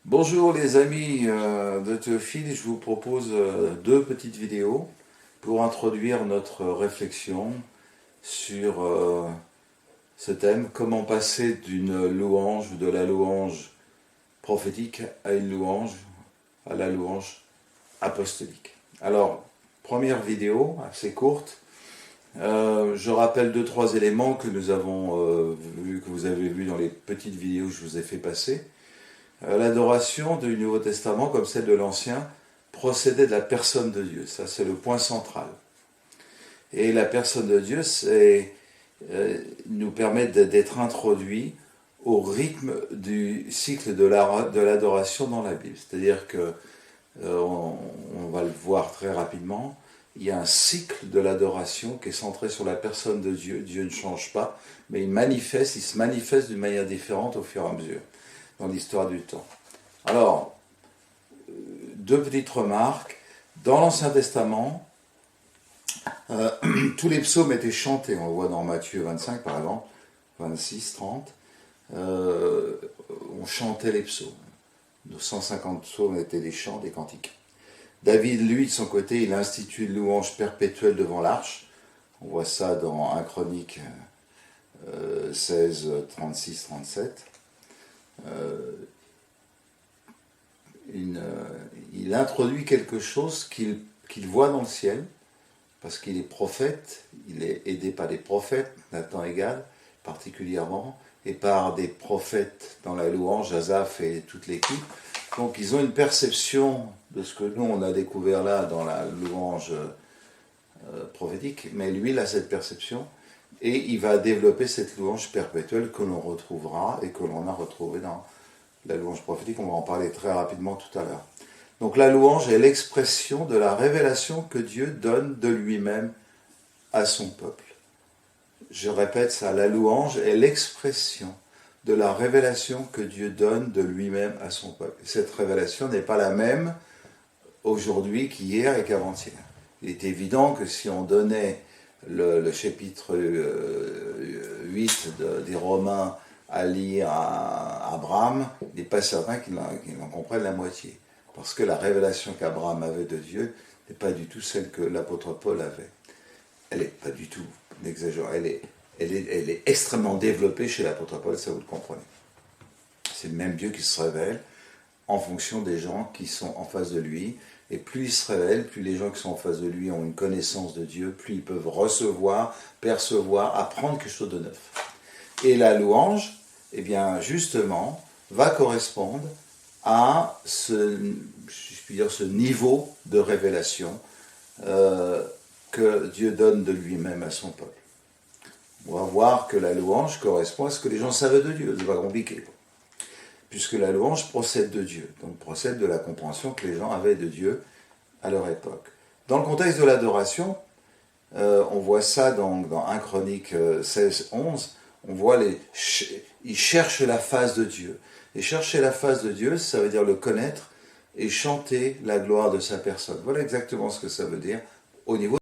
Bonjour les amis de Théophile, je vous propose deux petites vidéos pour introduire notre réflexion sur ce thème, comment passer d'une louange, de la louange prophétique à la louange apostolique. Alors, première vidéo, assez courte, je rappelle deux, trois éléments que nous avons vus, que vous avez vus dans les petites vidéos que je vous ai fait passer. L'adoration du Nouveau Testament, comme celle de l'Ancien, procédait de la personne de Dieu. Ça, c'est le point central. Et la personne de Dieu nous permet d'être introduits au rythme du cycle de l'adoration dans la Bible. C'est-à-dire que, on va le voir très rapidement, il y a un cycle de l'adoration qui est centré sur la personne de Dieu. Dieu ne change pas, mais il se manifeste d'une manière différente au fur et à mesure dans l'histoire du temps. Alors, deux petites remarques. Dans l'Ancien Testament, tous les psaumes étaient chantés. On le voit dans Matthieu 25 par exemple, 26, 30. On chantait les psaumes. Nos 150 psaumes étaient des chants, des cantiques. David, lui, de son côté, il institue une louange perpétuelle devant l'arche. On voit ça dans 1 Chronique 16, 36, 37. Il introduit quelque chose qu'il voit dans le ciel, parce qu'il est prophète, il est aidé par des prophètes, Nathan et Gad particulièrement, et par des prophètes dans la louange, Asaph et toute l'équipe. Donc ils ont une perception de ce que nous on a découvert là dans la louange prophétique, mais lui il a cette perception, et il va développer cette louange perpétuelle que l'on retrouvera et que l'on a retrouvée dans la louange prophétique. On va en parler très rapidement tout à l'heure. Donc la louange est l'expression de la révélation que Dieu donne de lui-même à son peuple. Je répète ça, la louange est l'expression de la révélation que Dieu donne de lui-même à son peuple. Cette révélation n'est pas la même aujourd'hui qu'hier et qu'avant-hier. Il est évident que si on donnait le chapitre 8 des Romains à lire à Abraham, il n'est pas certain qu'il en comprenne la moitié. Parce que la révélation qu'Abraham avait de Dieu n'est pas du tout celle que l'apôtre Paul avait. Elle n'est pas du tout, n'exagère, elle est extrêmement développée chez l'apôtre Paul, ça vous le comprenez. C'est le même Dieu qui se révèle en fonction des gens qui sont en face de lui. Et plus il se révèle, plus les gens qui sont en face de lui ont une connaissance de Dieu, plus ils peuvent recevoir, percevoir, apprendre quelque chose de neuf. Et la louange, eh bien, justement, va correspondre à ce niveau de révélation que Dieu donne de lui-même à son peuple. On va voir que la louange correspond à ce que les gens savaient de Dieu, c'est pas compliqué. Puisque la louange procède de Dieu, donc procède de la compréhension que les gens avaient de Dieu à leur époque. Dans le contexte de l'adoration, on voit ça dans 1 Chronique 16, 11, on voit ils cherchent la face de Dieu. Et chercher la face de Dieu, ça veut dire le connaître et chanter la gloire de sa personne. Voilà exactement ce que ça veut dire au niveau